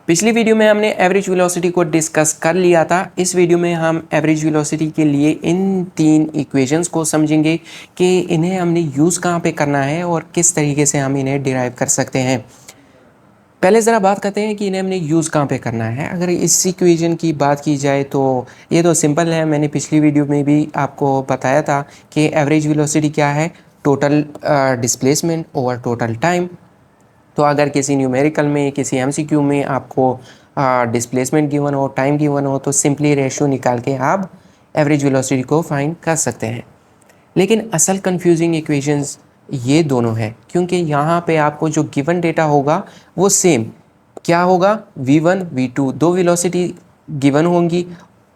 पिछली वीडियो में हमने एवरेज वेलोसिटी को डिस्कस कर लिया था। इस वीडियो में हम एवरेज वेलोसिटी के लिए इन तीन इक्वेशंस को समझेंगे कि इन्हें हमने यूज़ कहाँ पे करना है और किस तरीके से हम इन्हें डिराइव कर सकते हैं। पहले ज़रा बात करते हैं कि इन्हें हमने यूज़ कहाँ पे करना है। अगर इस इक्वेशन की बात की जाए तो ये तो सिंपल है। मैंने पिछली वीडियो में भी आपको बताया था कि एवरेज वेलोसिटी क्या है, total displacement over total time. तो अगर किसी न्यूमेरिकल में, किसी एमसीक्यू में आपको डिस्प्लेसमेंट गिवन हो, टाइम गिवन हो, तो सिंपली रेशियो निकाल के आप एवरेज वेलोसिटी को फाइंड कर सकते हैं। लेकिन असल कंफ्यूजिंग इक्वेशंस ये दोनों हैं, क्योंकि यहाँ पे आपको जो गिवन डेटा होगा वो सेम क्या होगा, v1 v2 दो वेलोसिटी गिवन होंगी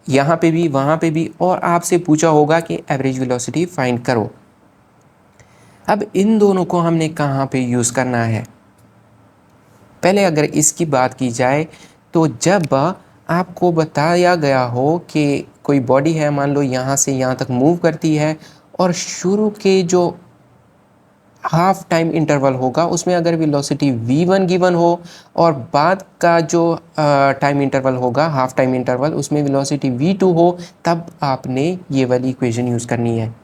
यहाँ पे भी वहाँ पे भी, और आपसे पूछा होगा कि एवरेज वेलोसिटी फाइंड करो। अब इन दोनों को हमने कहाँ पे यूज़ करना है। पहले अगर इसकी बात की जाए तो जब आपको बताया गया हो कि कोई बॉडी है, मान लो यहाँ से यहाँ तक मूव करती है, और शुरू के जो हाफ टाइम इंटरवल होगा उसमें अगर वेलोसिटी v1 गिवन हो और बाद का जो टाइम इंटरवल होगा, हाफ टाइम इंटरवल, उसमें वेलोसिटी v2 हो, तब आपने ये वाली इक्वेशन यूज़ करनी है।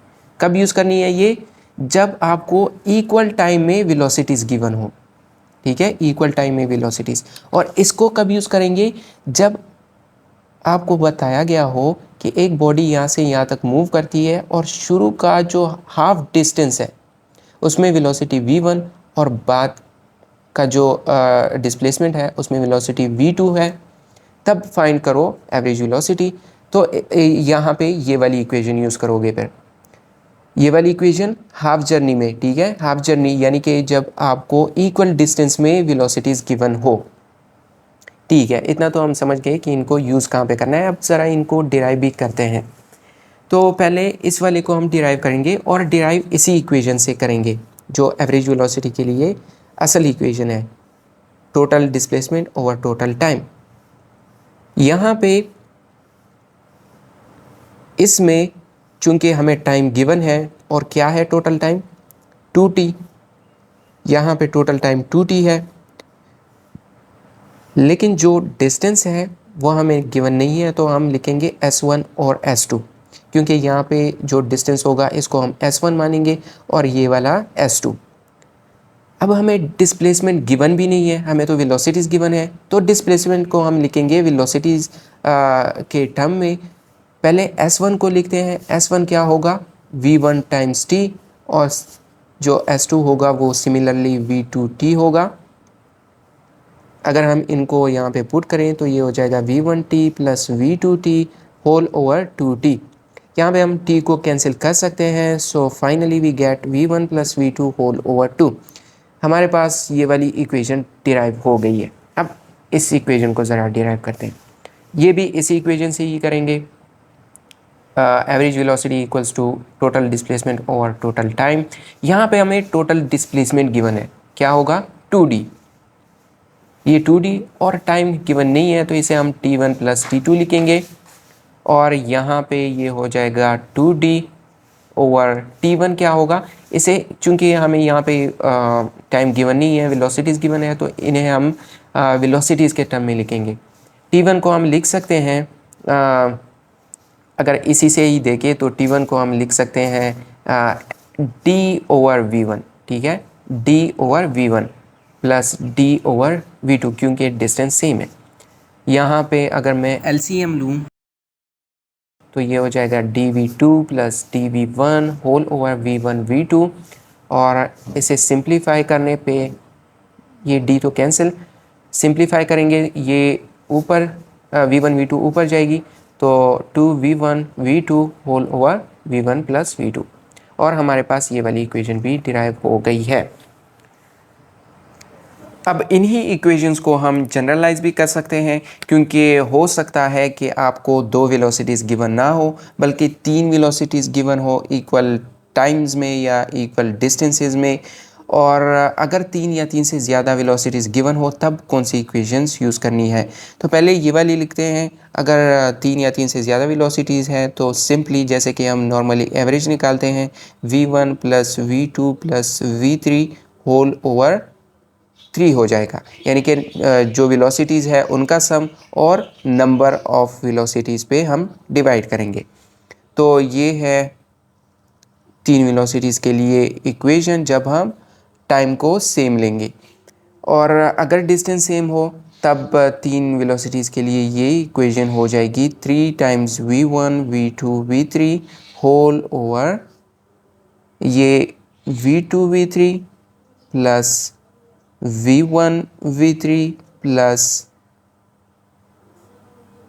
कब यूज़ करनी है ये? जब आपको इक्वल टाइम में वेलोसिटीज़ गिवन हो। ठीक है, इक्वल टाइम में वेलोसिटीज़। और इसको कब यूज़ करेंगे? जब आपको बताया गया हो कि एक बॉडी यहाँ से यहाँ तक मूव करती है और शुरू का जो हाफ डिस्टेंस है उसमें वेलोसिटी v1 और बाद का जो डिस्प्लेसमेंट है उसमें वेलोसिटी v2 है, तब फाइंड करो एवरेज वेलोसिटी। तो यहाँ पे ये वाली इक्वेशन यूज़ करोगे। फिर ये वाली इक्वेशन हाफ जर्नी में, ठीक है, हाफ जर्नी यानी कि जब आपको इक्वल डिस्टेंस में वेलोसिटीज़ गिवन हो। ठीक है, इतना तो हम समझ गए कि इनको यूज़ कहाँ पे करना है। अब ज़रा इनको डिराइव भी करते हैं। तो पहले इस वाले को हम डिराइव करेंगे और डिराइव इसी इक्वेशन से करेंगे जो एवरेज वेलोसिटी के लिए असल इक्वेशन है, total displacement over total time. यहाँ पे इसमें चूंकि हमें टाइम गिवन है और क्या है टोटल टाइम 2t, यहाँ पे टोटल टाइम 2t है, लेकिन जो डिस्टेंस है वो हमें गिवन नहीं है, तो हम लिखेंगे s1 और s2, क्योंकि यहाँ पे जो डिस्टेंस होगा इसको हम s1 मानेंगे और ये वाला s2। अब हमें डिस्प्लेसमेंट गिवन भी नहीं है, हमें तो वेलोसिटीज़ गिवन है, तो डिस्प्लेसमेंट को हम लिखेंगे वेलोसिटीज़ के टर्म में। पहले s1 को लिखते हैं। s1 क्या होगा, v1 टाइम्स t, और जो s2 होगा वो सिमिलरली v2t होगा। अगर हम इनको यहाँ पे पुट करें तो ये हो जाएगा v1t plus v2t whole over 2t। यहाँ पे हम t को कैंसिल कर सकते हैं, so finally we get v1 plus v2 whole over 2। हमारे पास ये वाली इक्वेशन डिराइव हो गई है। अब इस इक्वेशन को ज़रा डिराइव करते हैं। ये भी इसी इक्वेशन से ही करेंगे। Average velocity equals to total displacement over total time. यहाँ पे हमें टोटल डिस्प्लेसमेंट गिवन है, क्या होगा 2d, ये 2d, और टाइम गिवन नहीं है तो इसे हम t1 प्लस t2 लिखेंगे, और यहाँ पे ये हो जाएगा 2d ओवर t1 क्या होगा, इसे चूंकि हमें यहाँ पे टाइम गिवन नहीं है, वेलोसिटीज़ गिवन है, तो इन्हें हम वेलोसिटीज़ के टर्म में लिखेंगे। t1 को हम लिख सकते हैं, अगर इसी से ही देखें तो t1 को हम लिख सकते हैं d ओवर v1, ठीक है, d over v1 plus d over v2, क्योंकि डिस्टेंस सेम है। यहाँ पे अगर मैं LCM लूँ तो ये हो जाएगा dv2 plus dv1 whole over v1 v2, और इसे सिंप्लीफाई करने पे ये d तो कैंसिल, सिंप्लीफाई करेंगे ये ऊपर v1 v2 ऊपर जाएगी, तो 2v1 v2 whole over v1 plus v2, और हमारे पास ये वाली इक्वेशन भी डिराइव हो गई है। अब इन्हीं इक्वेशंस को हम जनरलाइज भी कर सकते हैं, क्योंकि हो सकता है कि आपको दो वेलोसिटीज़ गिवन ना हो बल्कि तीन वेलोसिटीज़ गिवन हो इक्वल टाइम्स में या इक्वल डिस्टेंसेस में, और अगर तीन या तीन से ज़्यादा वेलोसिटीज़ गिवन हो तब कौन सी इक्वेशंस यूज़ करनी है। तो पहले ये वाली लिखते हैं। अगर तीन या तीन से ज़्यादा वेलोसिटीज़ हैं तो सिंपली जैसे कि हम नॉर्मली एवरेज निकालते हैं, v1 plus v2 plus v3 whole over 3 हो जाएगा, यानी कि जो वेलोसिटीज़ है उनका सम और नंबर ऑफ वेलोसिटीज़ पे हम डिवाइड करेंगे। तो ये है 3 वेलोसिटीज़ के लिए इक्वेशन जब हम टाइम को सेम लेंगे। और अगर डिस्टेंस सेम हो तब 3 वेलोसिटीज़ के लिए ये इक्वेशन हो जाएगी 3 times v1 v2 v3 whole over ये v2 v3 plus v1 v3 plus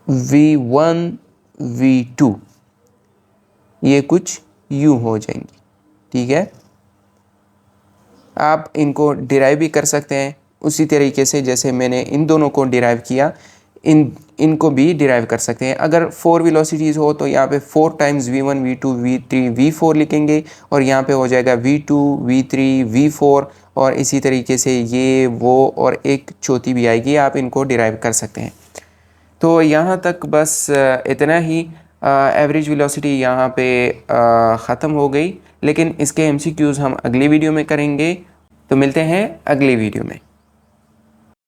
v1 v2, ये कुछ यूँ हो जाएंगी। ठीक है, आप इनको डिराइव भी कर सकते हैं उसी तरीके से जैसे मैंने इन दोनों को डिराइव किया, इनको भी डिराइव कर सकते हैं। अगर 4 वेलोसिटीज़ हो तो यहाँ पे 4 times v1 v2 v3 v4 लिखेंगे और यहाँ पे हो जाएगा v2 v3 v4 और इसी तरीके से ये वो और एक चौथी भी आएगी, आप इनको डिराइव कर सकते हैं। तो यहाँ तक बस इतना ही। एवरेज वेलोसिटी यहाँ पे ख़त्म हो गई, लेकिन इसके MCQs हम अगली वीडियो में करेंगे। तो मिलते हैं अगली वीडियो में।